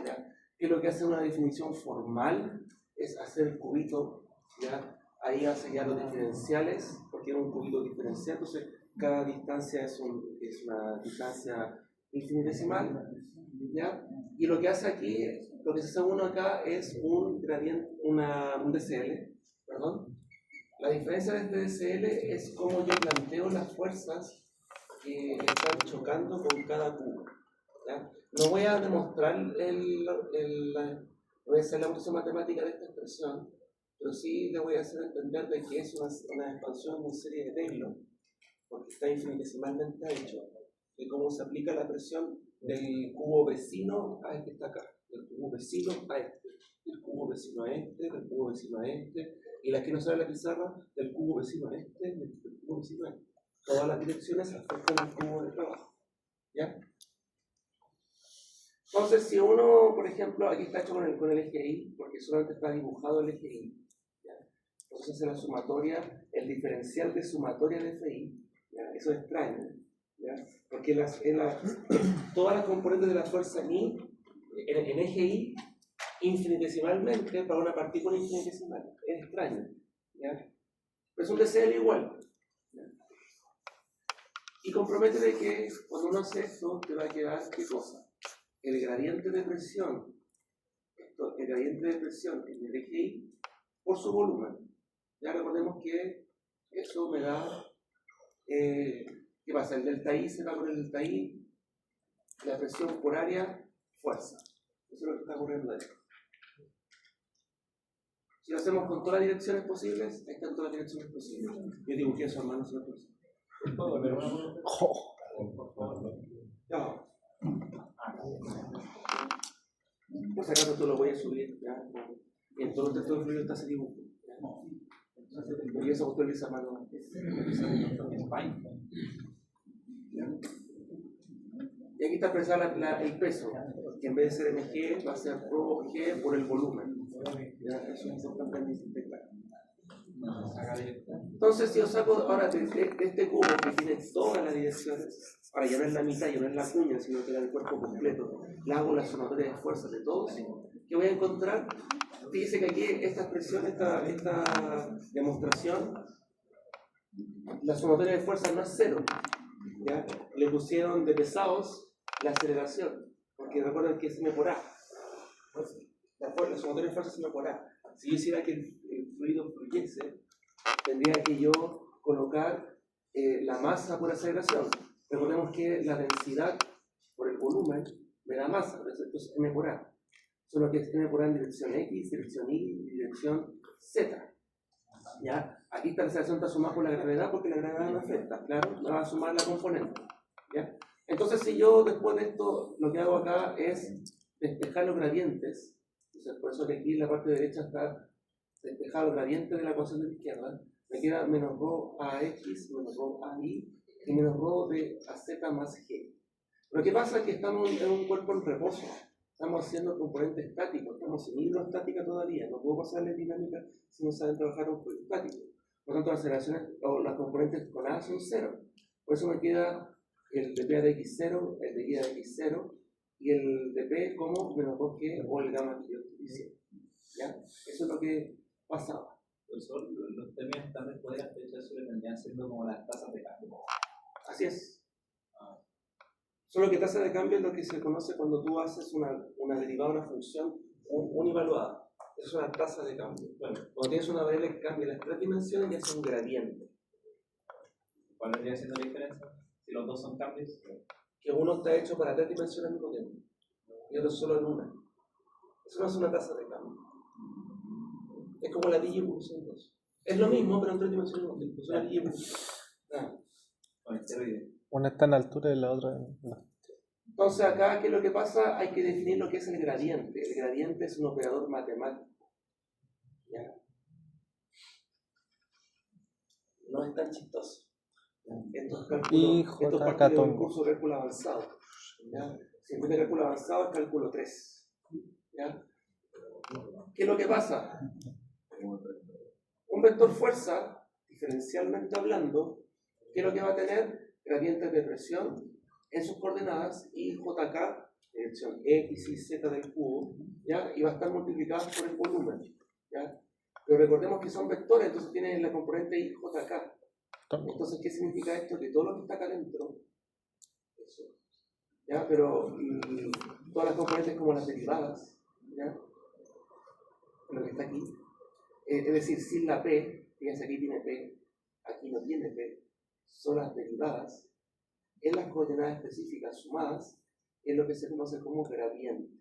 ¿ya? Que lo que hace una definición formal es hacer el cubito, ¿ya? Ahí hace ya los diferenciales, porque es un cubito diferencial, entonces cada distancia es una distancia infinitesimal, ¿ya? Y lo que hace aquí, lo que se hace uno acá es un gradiente, un DCL, perdón. La diferencia de este DCL es cómo yo planteo las fuerzas que están chocando con cada cubo, ¿ya? No voy a demostrar no voy a hacer la demostración matemática de esta expresión, pero sí le voy a hacer entender de que es una expansión en serie de Taylor, porque está infinitesimalmente hecho, de cómo se aplica la presión del cubo vecino a este que está acá, del cubo vecino a este, del cubo vecino a este, del cubo vecino a este, y las que no sale la pizarra, del cubo vecino a este, del cubo vecino a este. Todas las direcciones afectan al cubo de trabajo, ¿ya? Entonces, si uno, por ejemplo, aquí está hecho con el eje Y, porque solamente está dibujado el eje Y, ¿ya? Entonces hace la sumatoria, el diferencial de sumatoria de FI, ¿ya? Eso es extraño, ¿ya? Porque todas las componentes de la fuerza I, en eje Y, infinitesimalmente para una partícula infinitesimal, es extraño, ¿ya? Pero es un DCL igual, ¿ya? Y compromete de que cuando uno hace esto, te va a quedar, ¿qué cosa? El gradiente de presión, el gradiente de presión en el eje Y por su volumen. Ya recordemos que eso me da, ¿qué pasa? El delta I se va con el delta I, la presión por área, fuerza. Eso es lo que está ocurriendo ahí. Si lo hacemos con todas las direcciones posibles, ahí están todas las direcciones posibles. Yo dibujé eso, hermano, si no es no. Por si acaso tú lo voy a subir, ¿ya? Y en todo el texto del fluido está ese dibujo, ¿ya? Y eso usted utiliza mano. Y aquí está expresado el peso. que en vez de ser mg va a ser rho g por el volumen. ¿Ya? Eso es importante integrar. Entonces, si yo saco ahora de este cubo que tiene todas las direcciones, ahora ya no es la mitad, ya no es la cuña, sino que era el cuerpo completo, le hago la sumatoria de fuerzas de todos, ¿qué voy a encontrar? Fíjese que aquí esta expresión, esta demostración, la sumatoria de fuerzas no es cero. ¿Ya? Le pusieron de pesados la aceleración, porque recuerden que es m por a. La sumatoria de fuerzas es m por a. Si yo hiciera que el fluido fluyese, tendría que yo colocar la masa por aceleración. Recordemos que la densidad por el volumen me da masa, entonces m por a. Solo que es m por a en dirección x, dirección y, dirección z. ¿Ya? Aquí esta aceleración está sumada por la gravedad porque la gravedad no afecta, claro, me va a sumar la componente. ¿Ya? Entonces, si yo después de esto lo que hago acá es despejar los gradientes, entonces, por eso que aquí en la parte derecha está despejado los gradientes de la ecuación de la izquierda, me queda menos rho a x, menos rho a y, y menos rho de a z más g. Lo que pasa es que estamos en un cuerpo en reposo. Estamos haciendo componentes estáticos, estamos en hidroestática todavía, no puedo pasarle dinámica si no saben trabajar un fluido estático. Por lo tanto, las aceleraciones o las componentes con A son cero. Por eso me queda el dp de x0, el de y de x0 y el dp como menos 2g o el gamma que yo estoy diciendo. ¿Ya? Eso es lo que pasaba. Profesor, los términos estándar de la fecha suelen vendrían siendo como las tasas de cambio. Así es. Solo que tasa de cambio es lo que se conoce cuando tú haces una derivada de una función univaluada. Es una tasa de cambio. Bueno, cuando tienes una variable que cambia las tres dimensiones, ya es un gradiente. ¿Cuál vendría siendo la diferencia? Si los dos son cambios. Que uno está hecho para tres dimensiones al mismo tiempo y otro solo en una. Eso no es una tasa de cambio. Es como la digievolución 2. Es lo mismo, pero en tres dimensiones al mismo tiempo. Es una digievolución. Con esteroide. Una está en altura y la otra no. Entonces acá, ¿qué es lo que pasa? Hay que definir lo que es el gradiente. El gradiente es un operador matemático. ¿Ya? No es tan chistoso. Estos parte de un curso de cálculo avanzado. ¿Ya? Si en vez de cálculo avanzado es cálculo 3. ¿Ya? ¿Qué es lo que pasa? Un vector fuerza, diferencialmente hablando, ¿qué es lo que va a tener? Gradientes de presión en sus coordenadas y JK, dirección X y Z del cubo, ¿ya? Y va a estar multiplicado por el volumen, ¿ya? Pero recordemos que son vectores, entonces tienen la componente IJK. Entonces, ¿qué significa esto? Que todo lo que está acá adentro, eso, ¿ya? Pero todas las componentes como las derivadas, ¿ya? Lo que está aquí, es decir, sin la P, fíjense aquí tiene P, aquí no tiene P, son las derivadas en las coordenadas específicas sumadas, es lo que se conoce como gradiente.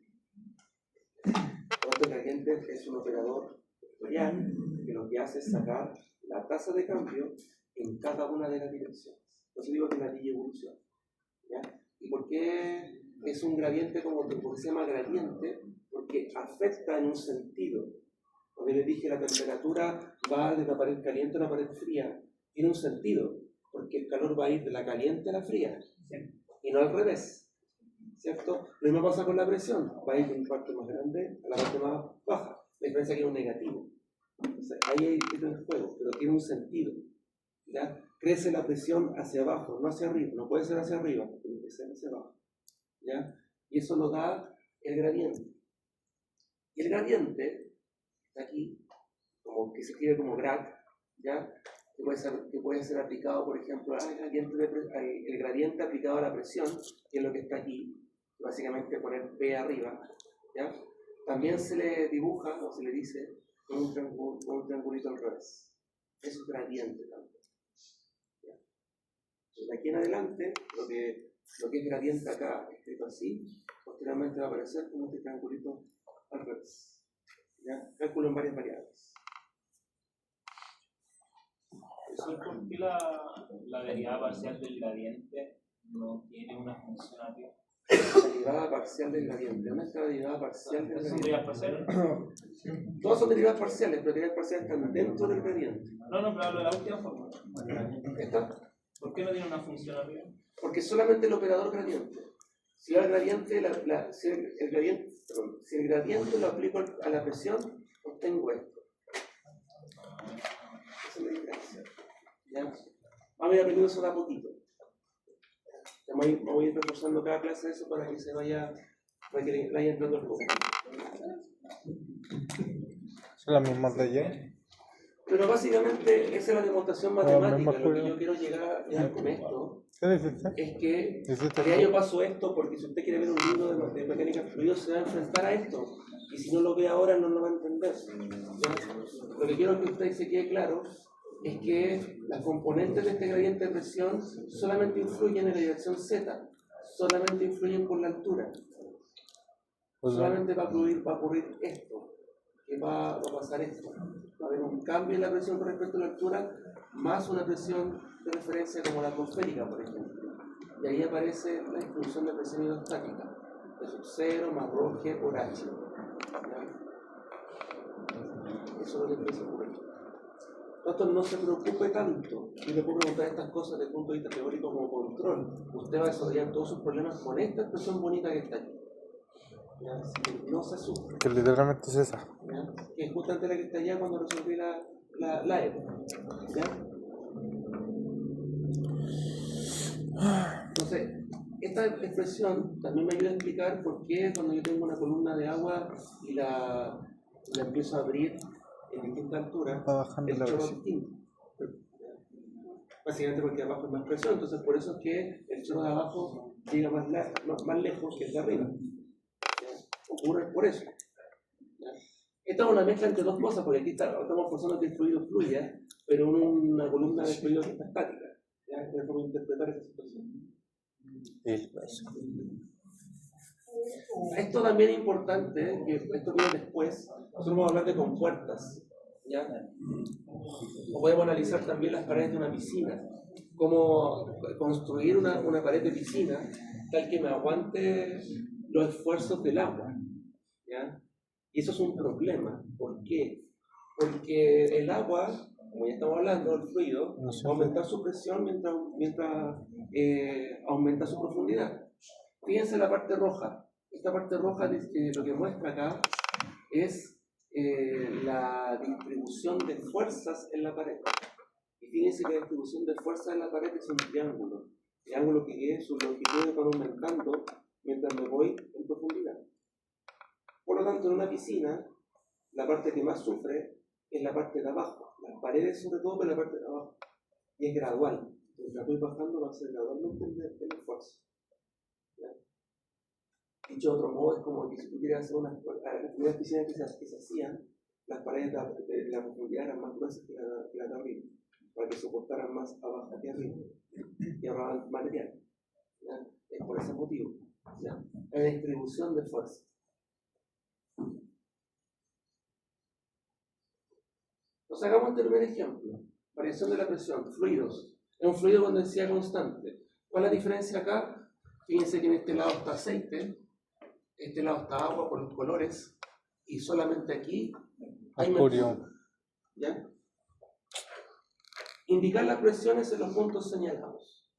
Por lo tanto, el gradiente es un operador vectorial que lo que hace es sacar la tasa de cambio en cada una de las direcciones. Por eso digo que la digievolución. ¿Ya? ¿Y por qué es un gradiente porque se llama gradiente? Porque afecta en un sentido. Cuando les dije la temperatura va de la pared caliente a la pared fría, tiene un sentido, porque el calor va a ir de la caliente a la fría, y no al revés, ¿cierto? Lo mismo pasa con la presión, va a ir de una parte más grande a la parte más baja, la diferencia es que es un negativo. Entonces, ahí hay que tener juego, pero tiene un sentido. ¿Ya? Crece la presión hacia abajo, no hacia arriba, no puede ser hacia arriba, tiene que ser hacia abajo. ¿Ya? Y eso lo da el gradiente. Y el gradiente está aquí, como que se escribe como grad, ¿ya? Que puede ser aplicado, por ejemplo, el gradiente aplicado a la presión, que es lo que está aquí, básicamente poner P arriba, ¿ya? También se le dibuja o se le dice con un triangulito al revés. Es un gradiente también. ¿Ya? Entonces, de aquí en adelante, lo que es gradiente acá, escrito así, posteriormente va a aparecer como este triangulito al revés. ¿Ya? Cálculo en varias variables. ¿Por qué la derivada parcial del gradiente no tiene una función arriba? La derivada parcial del gradiente. ¿Dónde está la derivada parcial del ¿Son gradiente? derivadas parciales? Todas son derivadas parciales, pero derivadas parciales están dentro del gradiente. No, pero hablo de la última forma. ¿Está? ¿Por qué no tiene una función arriba? Porque solamente el operador gradiente. Si el gradiente, si el gradiente lo aplico a la presión, obtengo esto. Esa es la diferencia. ¿Ya? Vamos a ir aprendiendo eso de a poquito. Voy a ir reforzando cada clase eso para que se vaya, para que le vaya entrando el poco. Son las mismas de ayer. Pero básicamente esa es la demostración matemática. Lo que yo quiero llegar con esto ¿Qué dijiste? es que ¿Dijiste ya yo paso esto porque si usted quiere ver un libro de mecánica de fluidos se va a enfrentar a esto. Y si no lo ve ahora no lo va a entender. ¿Ya? Lo que quiero que usted se quede claro es que las componentes de este gradiente de presión solamente influyen en la dirección Z, solamente influyen por la altura. Solamente va a ocurrir esto, que va a pasar esto. Va a haber un cambio en la presión con respecto a la altura, más una presión de referencia como la atmosférica, por ejemplo. Y ahí aparece la distribución de presión hidrostática, de sub 0 más ρg por h. ¿Ya? Eso es lo que empieza a ocurrir. Entonces no se preocupe tanto. Yo le puedo preguntar estas cosas desde el punto de vista teórico como control. Usted va a desarrollar todos sus problemas con esta expresión bonita que está aquí. ¿Ya? Así que no se asuste. Que literalmente es esa. ¿Ya? Que es justamente la que está allá cuando resolví la E. ¿Ya? Entonces, esta expresión también me ayuda a explicar por qué cuando yo tengo una columna de agua y la empiezo a abrir en distintas alturas, Va bajando el la chorro es presión. distinto. Básicamente porque abajo hay más presión, entonces por eso es que el chorro de abajo llega más lejos que el de arriba. ¿Ya? Ocurre por eso. ¿Ya? Esta es una mezcla entre dos cosas, porque aquí estamos forzando que el fluido fluya, pero en una columna de fluido que está estática. ¿Ya? Es como interpretar esa situación. Esto también es importante, que esto viene después. Nosotros vamos a hablar de compuertas, ¿ya? O podemos analizar también las paredes de una piscina, cómo construir una pared de piscina tal que me aguante los esfuerzos del agua, ¿ya? Y eso es un problema. ¿Por qué? Porque el agua, como ya estamos hablando, el fluido, va a aumentar su presión mientras aumenta su profundidad. Fíjense la parte roja. Esta parte roja lo que muestra acá es la distribución de fuerzas en la pared. Y fíjense que la distribución de fuerzas en la pared es un triángulo. Triángulo que sus longitudes van aumentando mientras me voy en profundidad. Por lo tanto, en una piscina, la parte que más sufre es la parte de abajo. Las paredes sobre todo, pero la parte de abajo. Y es gradual. Mientras voy bajando va a ser gradualmente el esfuerzo. ¿Ya? Dicho de otro modo, es como que si tú quieres hacer las primeras piscinas que se hacían, las paredes de la profundidad eran más gruesas que la de arriba, para que soportaran más abajo que arriba y ahorraban material. ¿Ya? Es por ese motivo. ¿Ya? Es la distribución de fuerza. Nos hagamos el primer ejemplo. Variación de la presión, fluidos. Es un fluido con densidad constante. ¿Cuál es la diferencia acá? Fíjense que en este lado está aceite, este lado está agua por los colores, y solamente aquí hay mercurio. ¿Ya? Indicar las presiones en los puntos señalados.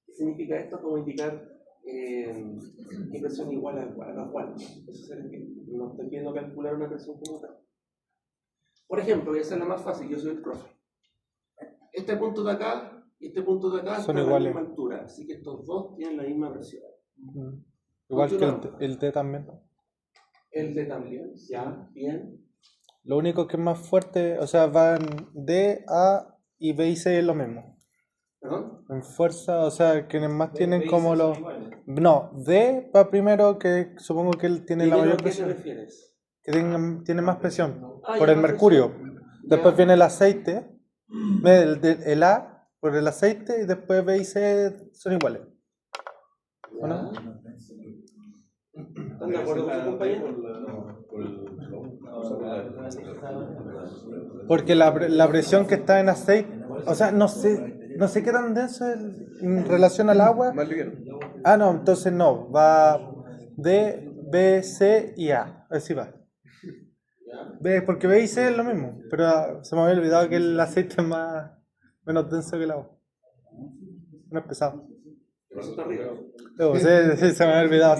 ¿Qué significa esto? Como indicar qué presión igual a la cual. Eso es que no estoy pidiendo calcular una presión como tal. Por ejemplo, voy a hacer la más fácil, yo soy el profe. Este punto de acá y este punto de acá son están a la iguales. misma altura, así que estos dos tienen la misma presión. Igual que el T también. El D también, ya, bien. Lo único que es más fuerte, o sea, van D, A y B y C es lo mismo. ¿Perdón? En fuerza, o sea, quienes más tienen B y como C los... son iguales. No, D va primero, que supongo que él tiene la mayor ¿A qué te presión. refieres? Que tiene más presión. Ah, Por ya, el más mercurio. presión. Después Ya. viene el aceite. El A por el aceite y después B y C son iguales. ¿O no? ¿Están de acuerdo con su compañero? Porque la presión que está en aceite, o sea, no sé qué tan denso es en relación al agua. Más liviano. Ah, no, entonces no, va D, B, C y A, así va. B, porque B y C es lo mismo, pero se me había olvidado que el aceite es menos denso que el agua. No es pesado. Eso está arriba. Se me había olvidado.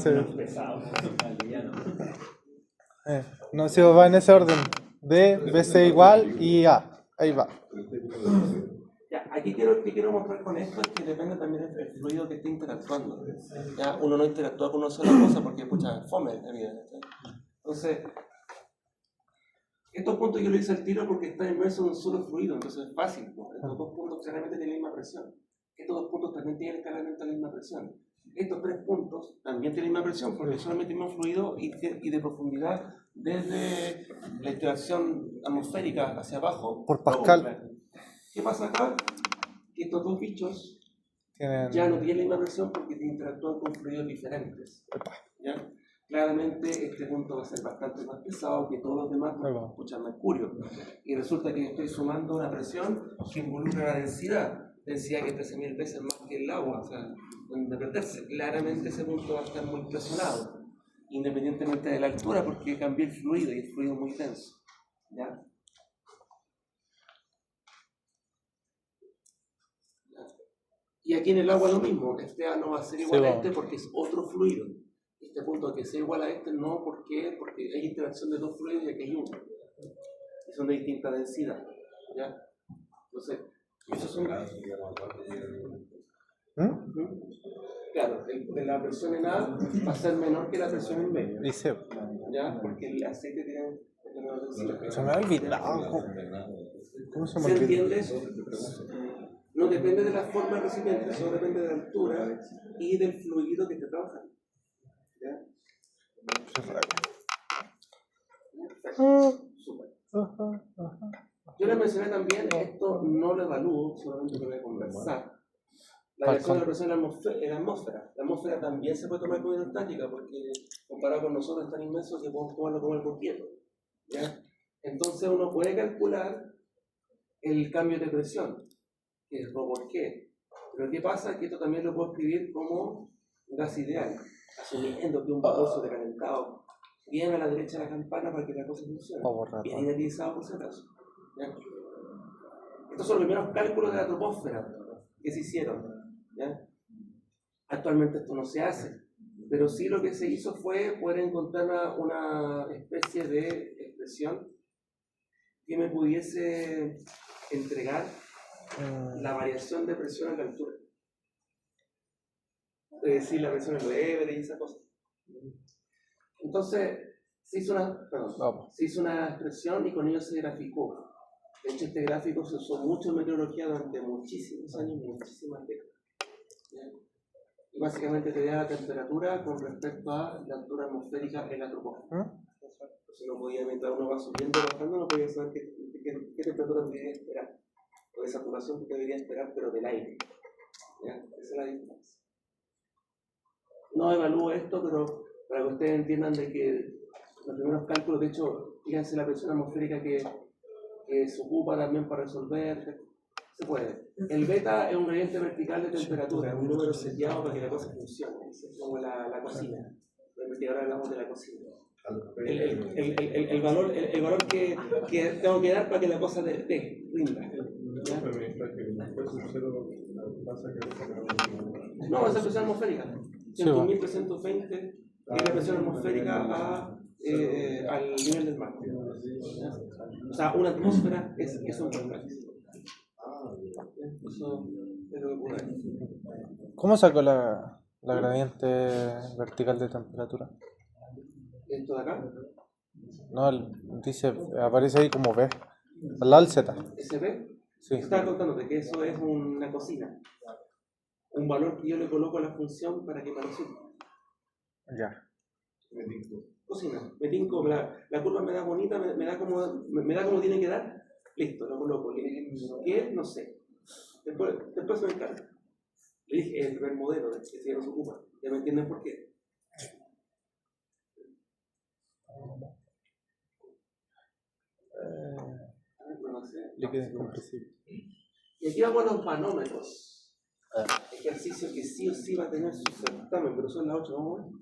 No, si va en ese orden. D, BC igual y A. Ahí va. Ya, aquí quiero mostrar con esto es que depende también del fluido que esté interactuando. Ya, uno no interactúa con una sola cosa porque, pucha, fome la vida. Entonces, estos puntos yo lo hice al tiro porque está inmerso en un solo fluido, entonces es fácil. ¿No? Estos dos puntos claramente tienen la misma presión. Estos dos puntos también tienen claramente la misma presión. Estos tres puntos también tienen la misma presión porque solamente el mismo fluido y de profundidad desde la interacción atmosférica hacia abajo. Por Pascal. ¿Qué pasa acá? Que estos dos bichos Tienen... ya no tienen la misma presión porque interactúan con fluidos diferentes. ¿Ya? Claramente este punto va a ser bastante más pesado que todos los demás porque escuchan mercurio. Y resulta que estoy sumando una presión que involucra la densidad que es 13.000 veces más que el agua. O sea, de perderse. Claramente ese punto va a estar muy presionado, independientemente de la altura, porque cambié el fluido y el fluido es muy denso. ¿Ya? Y aquí en el agua lo mismo, este A no va a ser igual a este porque es otro fluido. Este punto que sea igual a este no, ¿por qué? Porque hay interacción de dos fluidos y aquí hay uno. Y son de distinta densidad. ¿Ya? Entonces, esos son... Claro, la presión en A va a ser menor que la presión en B. Dice... ¿Ya? Porque el aceite tiene menor densidad. Se me ha olvidado. ¿Cómo se me ¿Se olvidó? entiende eso? No depende de la forma del recipiente, solo depende de la altura y del fluido que esté trabajando. ¿Ya? Súper. Yo les mencioné también, esto no lo evalúo, solamente lo voy a conversar. La variación de la presión en la atmósfera. La atmósfera también se puede tomar como hidrostática porque comparado con nosotros es tan inmenso que podemos tomarlo como el boquete. ¿Ya? Entonces uno puede calcular el cambio de presión, que es rho por G. Pero ¿qué pasa? Que esto también lo puedo escribir como gas ideal, asumiendo que un vapor sobrecalentado bien a la derecha de la campana para que la cosa funcione. Bien idealizado por si acaso. ¿Ya? Estos son los primeros cálculos de la troposfera que se hicieron. ¿Ya? Actualmente esto no se hace, pero sí lo que se hizo fue poder encontrar una especie de expresión que me pudiese entregar la variación de presión a la altura. Es decir, la presión en el Everest y esa cosa. Entonces, se hizo una expresión y con ello se graficó. De hecho, este gráfico se usó mucho en meteorología durante muchísimos años, muchísimas décadas. ¿Ya? Y básicamente te da la temperatura con respecto a la altura atmosférica en la troposfera. Entonces no podía, mientras uno va subiendo o bajando, no podía saber qué temperatura debería esperar. O de saturación que debería esperar, pero del aire. ¿Ya? Esa es la diferencia. No evalúo esto, pero para que ustedes entiendan de que los primeros cálculos, de hecho, fíjense la presión atmosférica que se ocupa también para resolver. Se puede. El beta es un gradiente vertical de temperatura, es un número seteado para que la cosa funcione. Es como la cocina. Ahora hablamos de la cocina. El valor que tengo que dar para que la cosa rinda. No, esa presión atmosférica. 100.320 es la presión atmosférica al nivel del mar. O sea, una atmósfera es un volcán. Eso es lo que ocurre. ¿Cómo sacó la gradiente vertical de temperatura? ¿Esto de acá? No, dice, aparece ahí como B. Al lado del Z. ¿SB? Sí. Estaba contándote que eso es una cocina. Un valor que yo le coloco a la función para que me resulte. Ya. Cocina. Me tinco, la curva me da bonita, me da como tiene que dar. Listo, lo coloco. ¿Qué? No sé. Después se me encarga. Le dije, el primer modelo, que si ya no se ocupa. Ya me entienden por qué. Líquido incompresible. Y aquí vamos a los manómetros. Ejercicio que sí o sí va a tener su certamen, pero son las 8, vamos a ver.